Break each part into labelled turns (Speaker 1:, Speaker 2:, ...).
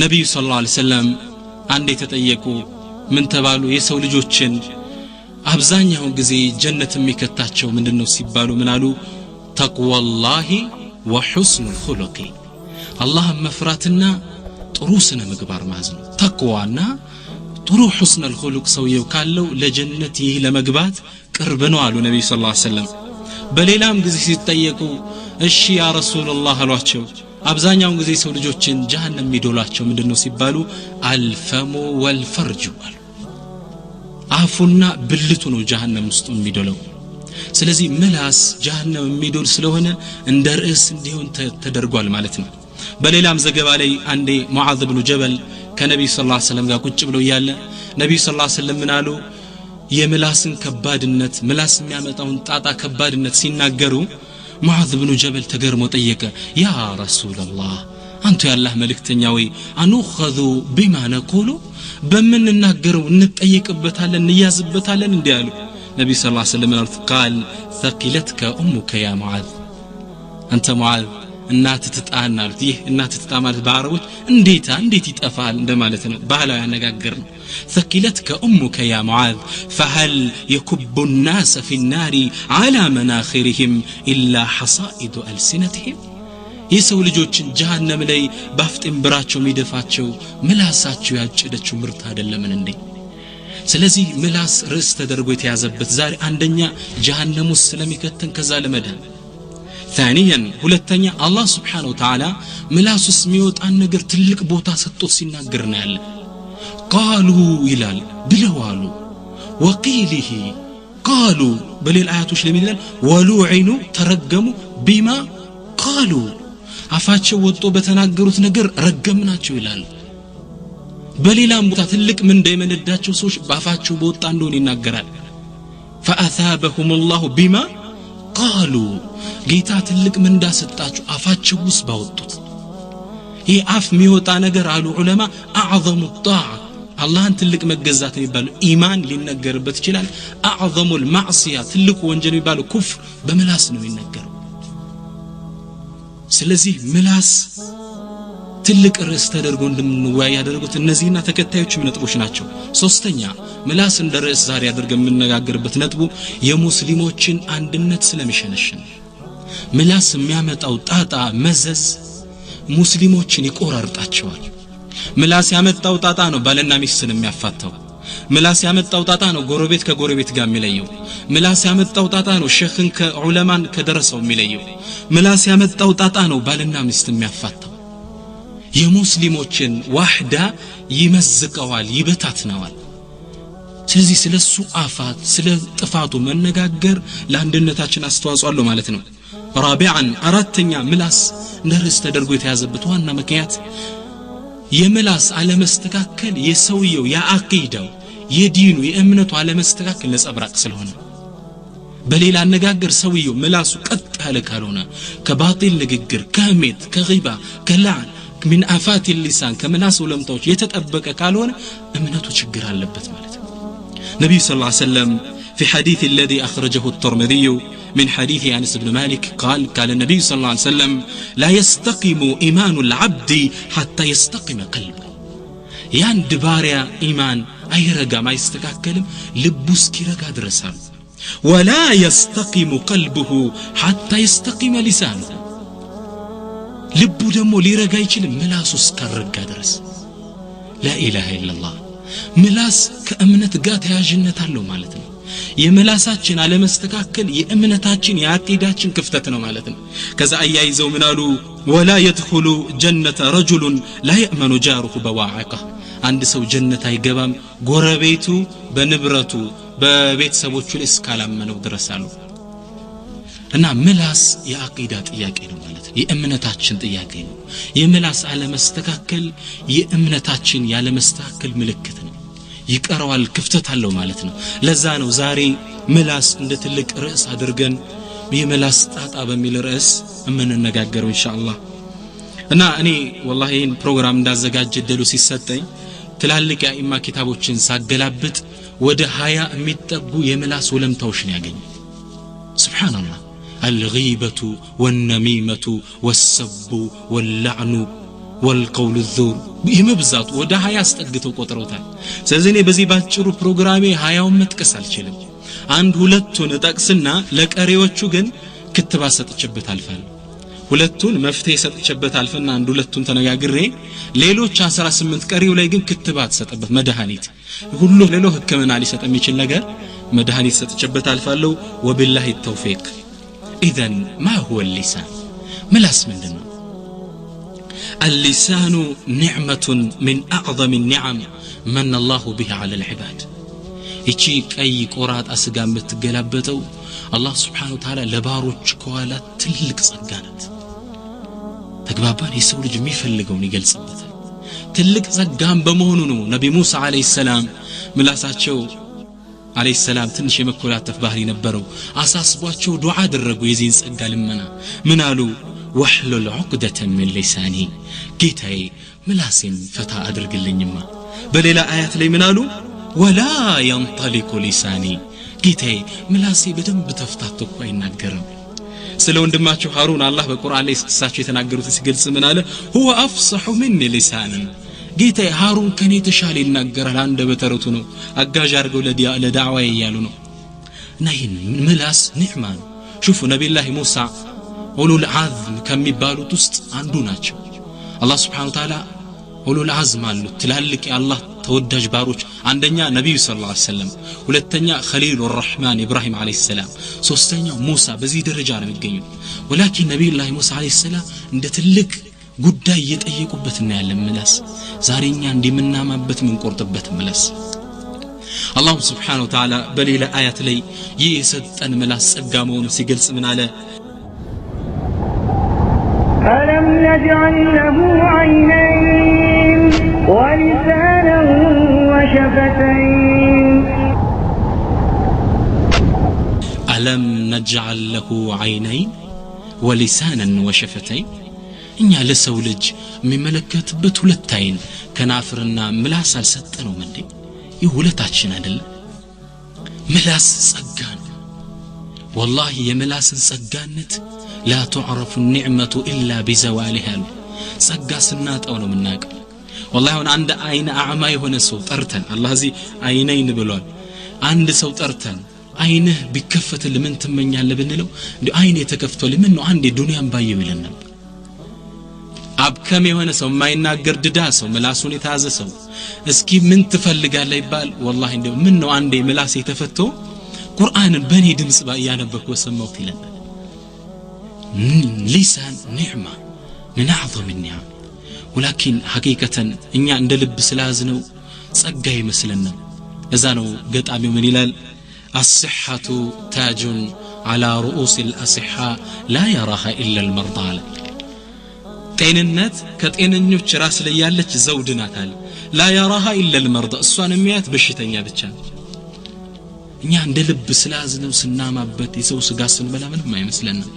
Speaker 1: ነብዩ ሰለላሁ ዐለይሂ ወሰለም አንዴ ተጠየቁ ምን ተባሉ የሰው ልጆችን አብዛኛው ጊዜ ጀነት የሚከታቸው ምንድነው ሲባሉ ምን አሉ ተቅዋላሂ ወሁስኑል ኹሉቂ አላህን መፍራትና ጥሩ ስነ ምግባር ማዝ ነው ተቅዋና ጥሩ ሁስኑል ኹሉቅ ሰውየው ካለው ለጀነት ይህ ለመግባት ቅርብ ነው አሉ ነብዩ ሰለላሁ ዐለይሂ ወሰለም በሌላም ጊዜ ሲጠየቁ እሺ ያ ረሱላህ አሏቸው አብዛኛው ጊዜ ሰው ልጆችን ጀሃነም የሚዶላቸው ምንድነው ሲባሉ አልፈሙ ወልፈርጁ አሉ አፉና ብልቱ ነው ጀሃነም ውስጥ የሚዶለው ስለዚህ ምላስ ጀሃነም የሚዶል ስለሆነ እንደ ርዕስ እንዲሆን ተደርጓል ማለት ነው በሌላም ዘገባ ላይ አንዴ ሙዓዝ ኢብኑ ጀበል ከነብዩ ሰለላሁ ዐለይሂ ወሰለም ጋር ቁጭ ብለው ያለ ነብዩ ሰለላሁ ዐለይሂ ወሰለም ምን አሉ የምላስን ከባድነት ምላስ የሚያመጣውን ጣጣ ከባድነት ሲናገሩ ሙዓዝ ኢብኑ ጀበል ተገርሞ ጠየቀ ያ ረሱላህ አንተ ያላህ መልእክተኛ ወይ አንخذ بما نقول በመንናገረው እንጠየቅበታለን እንያዝበታለን እንዲያሉ ነብዩ ሰለላሁ ዐለይሂ ወሰለም قال ثقلتك امك يا معاذ አንተ ሙዓዝ እናት ትጣናልት ይህ እናት ትጣ ማለት በአረቦች እንዴት ይጠፋል እንደማለት ነው ባህላዊ አነጋገር ነው ثقلتك امك يا معاذ فهل يكب الناس في النار على مناخرهم الا حصائد السنتهم የሰው ልጆችን ጀሃነም ላይ ባፍጥም ብራቸው የሚደፋቸው ምላሳቸው ያጨደችው ምርት አይደለምን እንዴ ስለዚህ ምላስ ርዕስ ተደርጎ የተያዘበት ዛሬ አንደኛ ጀሃነም ውስጥ ስለሚከተን ከዛ ለመዳን ثانيا ሁለተኛ አላህ Subhanahu Wa Ta'ala ምላሱስ የሚወጣን ነገር ትልቅ ቦታ ሰጥቶት ሲናገርና ያለ قالوا ይላል ብለዋሉ وقيله قالوا በሌላ አያቶች ለሚላል ወሉዒኑ ተረገሙ ቢማ قالوا አፋቸው ወጥቶ በተናገሩት ነገር ረገምናቸው ይላል በሌላም ቦታ ትልቅ ምን እንደመነዳቸው ሰዎች ባፋቸው በወጣ እንደሆነ ይናገራል فاثابهم الله بما قالوا ጌታ ትልቅ ምን እንዳሰጣቸው አፋቸው ውስጥ ባወጡት ይህ አፍ የሚወጣ ነገር አሉ ዑለማ اعظم الطاعه አላህን ትልቅ መገዛት የሚባለው ኢማን ሊነገርበት ይችላል اعظم المعصيه ትልቁ ወንጀል የሚባለው ኩፍር በምላስ ነው የሚነገረው ስለዚህ ምላስ ትልቅ ርዕስ ተደርጎ እንደምንወያይ ያደረጉት እነዚህና ተከታዮች ነጥቦች ናቸው ሶስተኛ ምላስ እንደ ርዕስ ዛሬ አድርገን የምንነጋገርበት ነጥቡ የሙስሊሞችን አንድነት ስለሚሸነሽን ምላስ የሚያመጣው ጣጣ መዘዝ ሙስሊሞችን ይቆራርጣቸዋል ምላስ ያመጣው ጣጣ ነው ባልና ሚስትን የሚያፋታው ምላስ ያመጣው ጣጣ ነው ጎረቤት ከጎረቤት ጋር የሚለየው ምላስ ያመጣው ጣጣ ነው ሸኽን ከዑለማን ከደረሰው የሚለየው ምላስ ያመጣው ጣጣ ነው ባልና ሚስት የሚያፋታው የሙስሊሞችን ዋህዳ ይመዝቀዋል ይበታትነዋል ስለዚህ ስለሱ አፋት ስለ ጥፋቱ መነጋገር ለአንድነታችን አስተዋጽኦ አለው ማለት ነው رابعا አራተኛ ምላስ ነርስ ተደርጎ የተያዘበት ዋና ምክንያት የምላስ አለመስተካከል የሰውየው ያአቂዳው የዲኑ የእምነቱ አለመስተካከል ለጸብራቅ ስለሆነ በሌላ አነጋገር ሰውየው ምላሱ ቀጥ ያለ ካልሆነ ከባጢል ንግግር ከህሜት ከጊባ ከላን من آفات اللسان كمناس ولمتوش يتطبق ካልሆነ እምነቱ ችግር አለበት ማለት ነው ነብዩ ሰለላሁ ዐለይሂ ወሰለም في حديث الذي أخرجه الترمذي من حديث أنس بن مالك قال النبي صلى الله عليه وسلم لا يستقيم إيمان العبد حتى يستقيم قلبه ያንድ ባሪያ ኢማን አይረጋም አይስተካከልም ልቡ እስኪረጋ ድረስ ولا يستقيم قلبه حتى يستقيم لسانه ልቡ ደግሞ ሊረጋ ይችላል ምላሱ እስከረጋ ድረስ لا اله الا الله ምላስ ከእምነት ጋር ተያያዥነት አለው ማለት ነው የምላሳችን አለመስተካከል የእምነታችን የአቂዳችን ክፍተት ነው ማለት ነው ከዛ አያይዘው ምን አሉ ولا يدخل جنة رجل لا يأمن جاره بواعقه አንድ ሰው ጀነት አይገባም ጎረቤቱ በንብረቱ በቤተሰቦቹ ላይ እስካላመነው ድረስ አሉ እና ምላስ የአቂዳ ጥያቄ ነው ማለት ነው የእምነታችን ጥያቄ ነው የምላስ አለመስተካከል የእምነታችን ያለመስተካከል ምልክት ነው ይቀራዋል ክፍተት አለው ማለት ነው ለዛ ነው ዛሬ ምላስ እንደ ትልቅ ርዕስ አድርገን የምላስ ጣጣ በሚል ርዕስ እንነጋገረው ኢንሻአላህ እና እኔ والله ይሄን ፕሮግራም እንዳዘጋጀ ደሉ ሲሰጠኝ ትላልቅ የኢማ ኪታቦችን ሳገላብጥ ወደ 20 የሚጠጉ የምላስ ወለምታዎች ነው ያገኘ ሱብሃንአላህ الغيبة والنميمة والسب واللعن والقول الذور بمبزات ወደ 20 አስጠግተው ቆጥረውታል ስለዚህ እኔ በዚህ ባጭሩ ፕሮግራሜ 20ውን መጥቀስ አልችልም አንድ ሁለቱን ጠቅስና ለቀሪዎቹ ግን ክትባት ሰጥቼበት አልፋለሁ ሁለቱን መፍትሄ ሰጥቼበት አልፈና አንድ ሁለቱን ተነጋግሬ ሌሎች 18 ቀሪው ላይ ግን ክትባት ሰጥበት መድኃኒት ሁሉ ሌሎ ህክምና ሊሰጥ የሚችል ነገር መድኃኒት ሰጥቼበት አልፋለሁ ወቢላሂ ተውፊቅ اذا ما هو اللسان ملاس ምንድነው اللسان نعمة من أعظم النعم من الله بها على العباد እቺ ቀይ ቆራጥ አስጋ የምትገላበጠው አላህ Subhanahu Wa Ta'ala ለባሮች ከዋላ ትልቅ ጸጋ ናት ተግባባን የሰው ልጅ የሚፈልገውን ይገልጽበታል ትልቅ ጸጋም በመሆኑ ነው ነቢ ሙሳ አለይሂ ሰላም ምላሳቸው አለይሂ ሰላም ትንሽ የመኮላተፍ ባህሪ ነበረው አሳስቧቸው ዱዓ አደረጉ የዚህን ጸጋ ልመና ምን አሉ واحلل عقدة من لساني ጌታዬ ምላሴን ፈታ አድርግልኝማ በሌላ አያት ላይ ምን አሉ ولا ينطلق لساني ጌታዬ ምላሴ በደንብ ተፍታቶ እኮ አይናገርም ስለ ወንድማቸው ሃሩን አላህ በቁርአን ላይ እሳቸው የተናገሩት ሲገልጽ ምን አለ هو افصح مني لسانا ጌታዬ ሃሩን ከኔ ተሻለ ይናገራል አንደበተረቱ ነው አጋዥ አድርገው ለዳዕዋ ይያሉ ነው እና ይሄን ምላስ ኒዕማ ነው شوفوا ነብዩላህ ሙሳ ኡሉል አዝም ከሚባሉት ውስጥ አንዱ ናቸው አላህ Subhanahu Wa Ta'ala ኡሉል አዝም አሉ ትላልቅ የአላህ ተወዳጅ ባሮች አንደኛ ነብዩ ሰለላሁ ዐለይሂ ወሰለም ሁለተኛ ኸሊሉር ረህማን ኢብራሂም ዐለይሂ ሰላም ሶስተኛው ሙሳ በዚህ ደረጃ ነው የሚገኙት ወላኪን ነብዩላህ ሙሳ ዐለይሂ ሰላም እንደ ትልቅ ጉዳይ እየጠየቁበት ነው ያለ ምላስ ዛሬኛ እንደምናማበት ምን ቆርጥበት ምላስ አላህ Subhanahu Wa Ta'ala በሌላ አያት ላይ የሰጠን ምላስ ጸጋ መሆኑን ሲገልጽ ምን አለ
Speaker 2: ألم نجعل له عينين ولسانا وشفتين
Speaker 1: ألم نجعل له عينين ولسانا وشفتين እኛ ለሰው ልጅ የሚመለከትበት ሁለት አይን ከናፍርና ምላስ አልሰጠነው እንዴ ይህ ሁለታችን አይደል ምላስ ጸጋ ነው والله የምላስን ጸጋነት لا تعرف النعمة إلا بزوالها ጸጋ ስናጣው ነው የምናውቀው والله አሁን አንድ አይን አዕማ የሆነ ሰው ጠርተን አላህ እዚህ አይነይን ብሏል አንድ ሰው ጠርተን አይንህ ቢከፈትል ምን ትመኛለህ ብንለው እንዴ አይኔ ተከፍቷል ምን ነው አንዴ ዱንያን ባየው ይለን ነበር አብከም የሆነ ሰው የማይናገር ድዳ ሰው ምላሱን የታዘ ሰው እስኪ ምን ትፈልጋለህ ይባል والله እንደው ምን ነው አንዴ ምላስ የተፈቶ ቁርአንን በኔ ድምጽ ያነበብኩ ወሰማው ይለናል لسان نعمة من أعظم النعم ولكن حقيقة إني عند لب سلازنو ጸጋይ መስለና إذا ነው ገጣሚው ምን ይላል الصحة تاج على رؤوس الأصحاء لا يراها إلا المرضى ጤንነት ከጤነኞች ራስ ላይ ያለች ዘውድ ናት አለ لا يراها إلا المرضى እሷን የሚያት በሽተኛ ብቻ እኛ እንደ ልብ ስላዝነው ስናማበት የሰው ስጋ ስንበላ ምንም አይመስለንም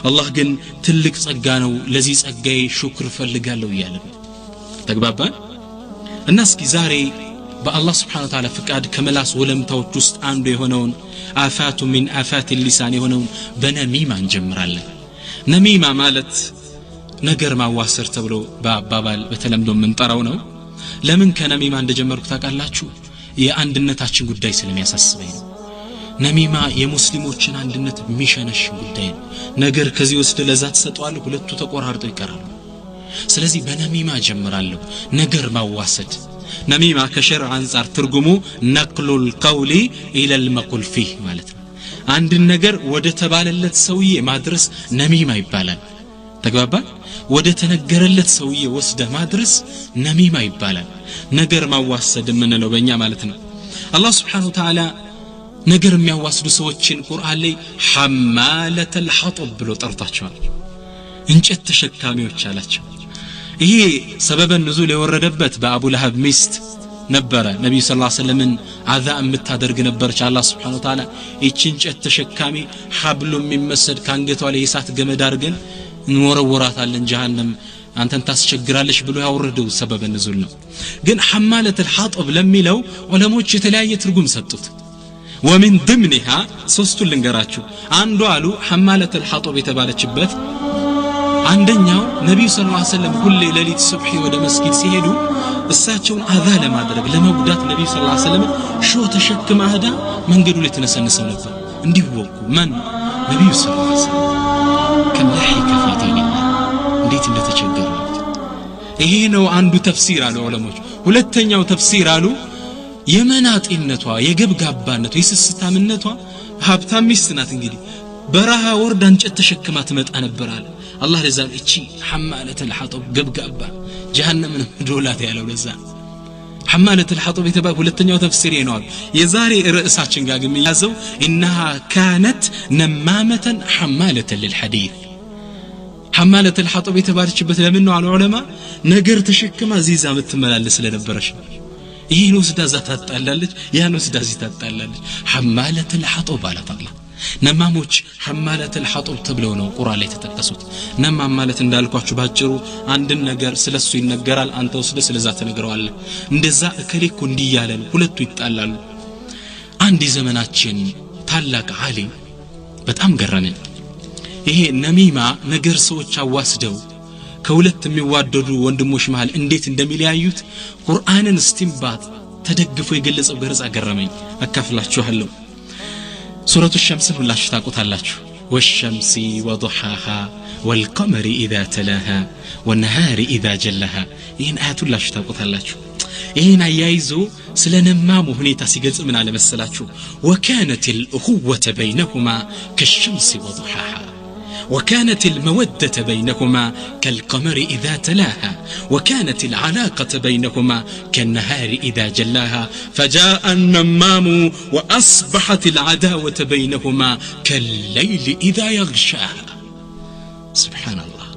Speaker 1: አላህ ግን ትልቅ ጸጋ ነው ለዚህ ጸጋዬ ሹክር ፈልጋለሁ ይላል ተግባባን እና እስኪ ዛሬ በአላህ Subhanahu Wa Ta'ala ፍቃድ ከመላስ ወለምታዎች ውስጥ አንዱ የሆነውን አፋቱ ሚን አፋት اللسان የሆነውን በነሚማ እንጀምራለን ነሚማ ማለት ነገር ማዋሰር ተብሎ በአባባል በተለምዶ የምንጠራው ነው ለምን ከነሚማ እንደጀመርኩ ታውቃላችሁ የአንድነታችን ጉዳይ ስለሚያሳስበኝ ነው ነሚማ የሙስሊሞችን አንድነት ሚሸነሽ ጉዳይ ነው ነገር ከዚህ ውስጥ ለዛት ተሰጧል ሁለቱ ተቆራርጠው ይቀራሉ ስለዚህ በነሚማ ጀምራለሁ ነገር ማዋሰድ ነሚማ ከሸርዕ አንፃር ትርጉሙ ነቅሉል ቀውሊ ኢለል መቁል ፊህ ማለት ነው አንድ ነገር ወደ ተባለለት ሰውዬ ማድረስ ነሚማ ይባላል ተግባባ ወደ ተነገረለት ሰውዬ ወስደ ማድረስ ነሚማ ይባላል ነገር ማዋሰድ ምንለው በእኛ ማለት ነው አላህ Subhanahu Wa Ta'ala ነገር የሚያዋስዱ ሰዎችን ቁርአን ላይ ሐማለተል ሐጠብ ብሎ ጠርቷቸዋል እንጨት ተሸካሚዎች አላቸው ይሄ ሰበበ ንዙል የወረደበት በአቡ ለሀብ ሚስት ነበረ ነብዩ ሰለላሁ ዐለይሂ ወሰለም አዛ የምታደርግ ነበርች አላህ Subhanahu Wa Ta'ala እቺን እንጨት ተሸካሚ ሐብሉ የሚመስል ካንገቷ ላይ የሳት ገመድ አድርገን እንወረወራታለን ጀሃነም አንተን ታስቸግራለሽ ብሎ ያወረደው ሰበበ ንዙል ነው ግን ሐማለተል ሐጠብ ለሚለው ዑለሞች የተለያየ ትርጉም ሰጡት ومن ضمنها ሶስቱ ልንገራችሁ አንዱ አሉ حمالة الحطب የተባለችበት አንደኛው ነብዩ ሰለላሁ ዐለይሂ ወሰለም ሁሌ ሌሊት ሱብሂ ወደ መስጊድ ሲሄዱ እሳቸውን አዛ ለማድረግ ለመጉዳት ነብዩ ሰለላሁ ዐለይሂ ወሰለም ሾህ ተሸክማ ሄዳ መንገዱ ላይ ተነሰነሰው ነበር እንዲወቁ ማን ነብዩ ሰለላሁ ዐለይሂ ወሰለም ከለሂከ في دين الله እንዴት እንደተቸገሩ ይሄ ነው አንዱ ተፍሲር አሉ ዑለሞች ሁለተኛው ተፍሲር አሉ የመናጢነቷ የገብጋባነቷ የስስታምነቷ ሀብታም ሚስት ናት እንግዲህ በረሃ ወርዳ እንጨት ተሸክማ ትመጣ ነበር አለ አላህ ለዛም እቺ حمالة الحطب ገብጋባ ጀሃነምን ዶላት ያለው ለዛ حمالة الحطب የተባለ ሁለተኛው ተፍሲር ነው የዛሬ ርዕሳችን ጋር ግን ያዘው انها كانت نمامة حمالة للحديث حمالة الحطب የተባለችበት ለምን ነው አሉ ዑለማ ነገር ተሸክማ ዚዛ ምትመላለስ ስለነበረች ይሄን ወስዳ ታጣላለች ያን ወስዳ ታጣላለች حمالة الحطب አላት አላህ ነማሞች حمالة الحطب ተብለው ነው ቁርአን ላይ ተጠቀሱት ነማም ማለት እንዳልኳችሁ ባጭሩ አንድን ነገር ስለሱ ይነገራል አንተ ወስደ ስለዛ ተነግረዋለህ እንደዛ እከሌኩ እንዲያለን ሁለቱ ይጣላሉ አንድ ዘመናችን ታላቅ ዓሊም በጣም ገረመኝ ይሄ ነሚማ ነገር ሰዎች አዋስደው ከሁለት የሚዋደዱ ወንድሞች መሃል እንዴት እንደሚለያዩት ቁርአንን እስቲንባጥ ተደግፎ የገለጸው ገረጻ ገረመኝ አካፍላችኋለሁ ሱረቱ ሸምስ ሁላችሁ ታውቁታላችሁ والشمس وضحاها والقمر إذا تلاها والنهار إذا جلاها ይህን አያት ሁላችሁ ታውቁታላችሁ ይህን አያይዞ ስለነማሙ ሁኔታ ሲገልጽ ምን አለ መሰላችሁ وكانت الأخوة بينهما كالشمس وضحاها وكانت المودة بينهما كالقمر إذا تلاها وكانت العلاقة بينهما كالنهار إذا جلاها فجاء النمام وأصبحت العداوة بينهما كالليل إذا يغشاها سبحان الله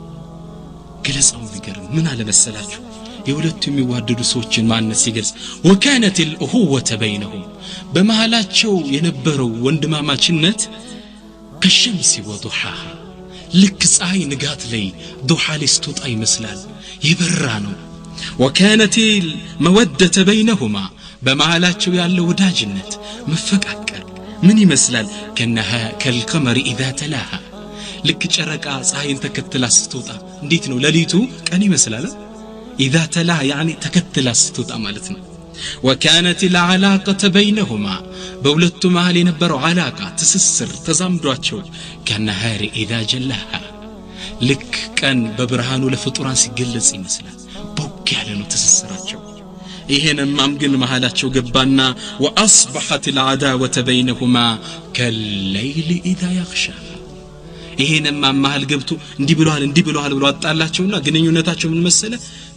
Speaker 1: جلس أو ذكر من على مسلاته يولدت የሚዋደዱ ሰዎችን ማንነት ሲገልጽ وكانت الأخوة بينهم በመሃላቸው የነበረው ወንድማማችነት كالشمس وضحاها ልክ ፀሐይ ንጋት ላይ ዱሃ ላይ ስትወጣ ይመስላል ይበራ ነው وكانت المودة بينهما በመሃላቸው ያለው ወዳጅነት መፈቃቀር ምን ይመስላል كالقمر إذا تلاها ልክ ጨረቃ ፀሐይን ተከትላ ስትወጣ እንዴት ነው ለሊቱ ቀን ይመስላል إذا تلاها يعني ተከትላ ስትወጣ ማለት ነው وكانت العلاقة بينهما በሁለቱ መሃል የነበረው علاقة ትስስር ተዛምዷቸው كالنهار إذا جلاها ልክ ቀን በብርሃኑ ለፍጡራን ሲገለጽ ይመስላል ቦክ ያለ ነው ትስስራቸው ይሄንማም ግን መሃላቸው ገባና وأصبحت العداوة بينهما كالليل إذا يغشى ይሄንማም መሃል ገብቶ እንዲህ ብለዋል ብሎ አጣላቸውና ግንኙነታቸው ምን መሰለ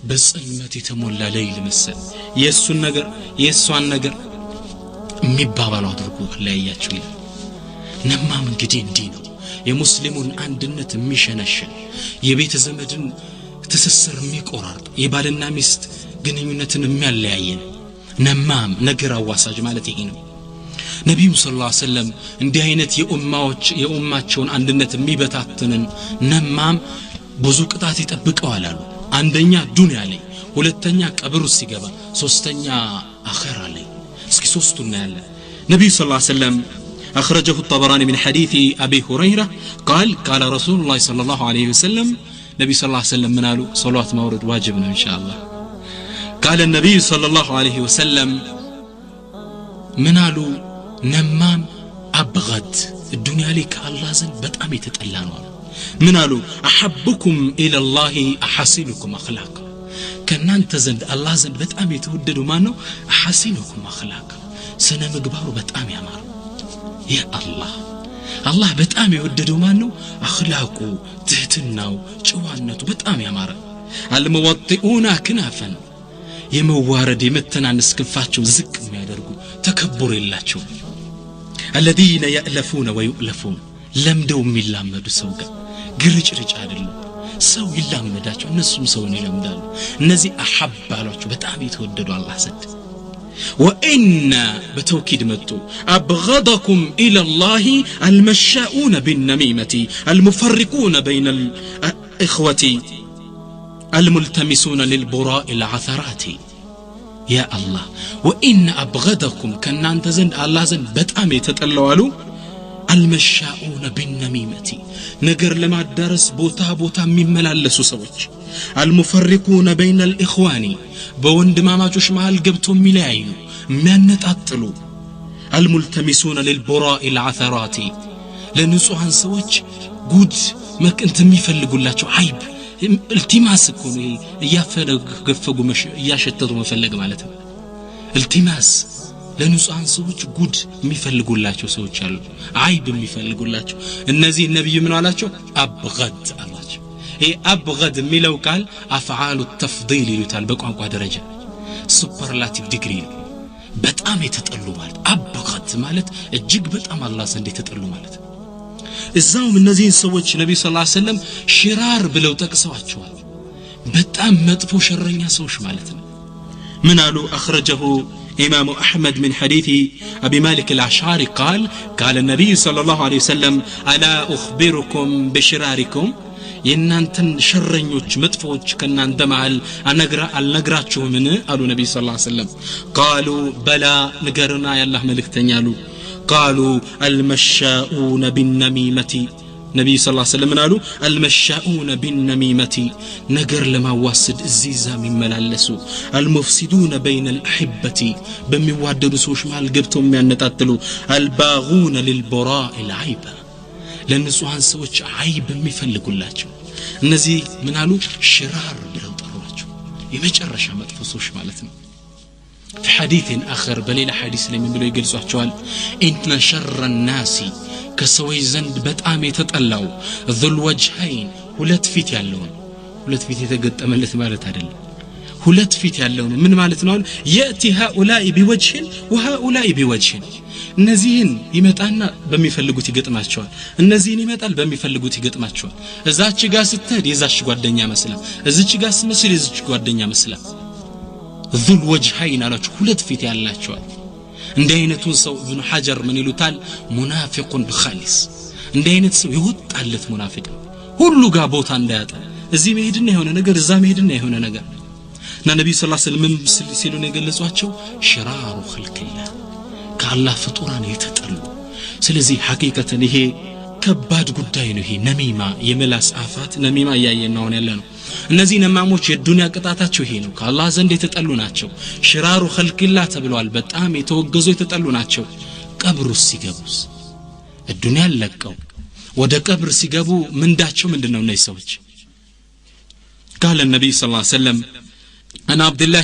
Speaker 1: በጽልመት የተሞላ ሌሊት መሰለ የሱን ነገር የሷን ነገር የሚባባሉ አድርጎ ለያያቸው ይላል ነማም እንግዲህ እንዲህ ነው የሙስሊሙን አንድነት የሚሸነሽን የቤተ ዘመድን ትስስር የሚቆራርጥ የባልና ሚስት ግንኙነትን የሚያለያየን ነማም ነገር አዋሳጅ ማለት ይሄ ነው ነብዩ ሰለላሁ ዐለይሂ ወሰለም እንዲህ አይነት የኡማቸውን አንድነት የሚበታተንን ነማም ብዙ ቅጣት ይጠብቀዋል አሉ አንደኛ ዱንያ ላይ ሁለተኛ ቀብሩ ሲገባ ሶስተኛ አኺራ ላይ እስኪ ሶስቱን ያለ ነብዩ ሰለላሁ ዐለይሂ ወሰለም أخرجه الطبراني من حديث أبي هريرة قال رسول الله صلى الله عليه وسلم نبي صلى الله عليه وسلم منالو صلوات مورد واجبنا إن شاء الله قال النبي صلى الله عليه وسلم منالو نمام أبغض الدنيا لك الله زن بتأمي تتألانوا منالو أحبكم إلى الله أحسنكم أخلاقا كنان تزند الله زن بتأمي توددوا مانو أحسنكم أخلاقا سنة مقبارو بتأمي أمارو يا الله በጣም የወደደው ማን ነው አኽላቁ ትህትናው ጨዋነቱ በጣም ያማረ አልመወጥኡና ክናፈን የመዋረድ የመተናነስ ክንፋቸው ዝቅ የሚያደርጉ ተከብሮ የላቸው الذين يألفون ويؤلفون ለምደው የሚላመዱ ሰው ጋር ግርጭርጭ አይደለም ሰው ይላመዳቸው እነሱም ሰውን ይላመዳሉ እነዚህ አሐባላቸው በጣም የተወደዱ አላህ ዘንድ وإن بتوكيد متو أبغضكم إلى الله المشاؤون بالنميمة المفرقون بين الإخوة الملتمسون للبراء العثرات ያ አላህ ወኢነ አብገደኩም ከናንተ ዘንድ አላህ ዘንድ በጣም የተጠላው አሉ አልመሻኡነ ቢነሚመቲ ነገር ለማዳረስ ቦታ የሚመላለሱ ሰዎች አልሙፈሪቁነ በይነ الإخوان በወንድማማቾች መሃል ገብቶ የሚለያዩ የሚያነጣጥሉ አልሙልተሚሱነ للبراء العثرات ለንጹሃን ሰዎች ጉድ መክንት የሚፈልጉላቸው አይብ التماس እኮ ነው እያፈገፈጉ እያሸተቱ መፈለግ ማለት ነው التماس ለንጹሃን ሰዎች ጉድ የሚፈልጉላቸው ሰዎች አሉ አይብ የሚፈልጉላቸው እነዚህ ነብዩ ምን አላቸው አብገድ አላቸው ይሄ አብገድ የሚለው ቃል አፍዓሉ ተፍዲል ይሉታል በቋንቋ ደረጃ ሱፐርላቲቭ ዲግሪ በጣም የተጠሉ ማለት አብገድ ማለት እጅግ በጣም አላህ ዘንድ የተጠሉ ማለት እዛውም እነዚህ ሰዎች ነብዩ ሰለላሁ ዐለይሂ ወሰለም ሽራር ብለው ጠቅሰዋቸዋል በጣም መጥፎ ሸረኛ ሰዎች ማለት ነው ምን አሉ አخرجه إمام أحمد من حديث أبي مالك الأشعري قال النبي صلى الله عليه وسلم ألا أخبركم بشراركم ينانتن شرنيوچ مطفوچ كنانت مال النغراچو من قالوا النبي صلى الله عليه وسلم قالوا بلى نغرنا يا الله ملكتني قالوا قالوا المشاؤون بالنميمة نبي صلى الله عليه وسلم قالوا المشاؤون بالنميمة نجر لما واسد الزيزا من ملالسو المفسدون بين الأحبة بميواددو سوش مال قبتهم من نتاتلو الباغون للبراء العيب لأن سوحان سوش عيب ميفلقوا اللاتشو النزي من قالوا شرار بلو طرواتشو يمجرش مدفصوش مالتنا في حديث آخر بليلة حديث لمن بلو يقلسوا أحجوال إن شر الناس كسوي زند بتأم يتطلعوا ذو الوجهين ሁለት ፊት ያለውን ሁለት ፊት የተገጠመለት ማለት አይደለም ሁለት ፊት ያለውን ምን ማለት ነው يأتي هؤلاء بوجه وهؤلاء بوجه እነዚህን ይመጣና በሚፈልጉት ይገጥማቸዋል እነዚህን ይመጣል በሚፈልጉት ይገጥማቸዋል እዛች ጋር ስትሄድ የዛች ጓደኛ መስላ እዚች ጋር ስመስል የዚች ጓደኛ መስላ ذو الوجهين አላችሁ ሁለት ፊት ያላቸው እንዲህ አይነቱን ሰው ኢብኑ ሐጀር ምን ይሉታል ሙናፊቁን ኻሊስ እንዲህ አይነት ሰው ይወጣለት ሙናፊቅ ሁሉ ጋር ቦታ እንዳያጣ እዚህ መሄድና የሆነ ነገር እዛ መሄድና የሆነ ነገር እና ነብዩ ሰለላሁ ዐለይሂ ወሰለም ሲሉ ነው የገለጿቸው ሽራሩ ኸልቅላህ ከአላህ ፍጡራን የተጠሉ ስለዚህ ሐቂቀተን ይሄ ከባድ ጉዳይ ነው ይሄ ነሚማ የመላስ አፋት ነሚማ ያየናው ያለ ነው እነዚህ ነማሞች የዱንያ ቅጣታቸው ይሄ ነው ከአላህ ዘንድ የተጠሉ ናቸው ሽራሩ ኸልቅላህ ተብለዋል በጣም የተወገዙ የተጠሉ ናቸው ቀብሩስ ሲገቡስ الدنيا ለቀው ወደ ቀብር ሲገቡ ምንዳቸው ምንድነው እነዚህ ሰዎች قال النبي صلى الله عليه وسلم انا عبد الله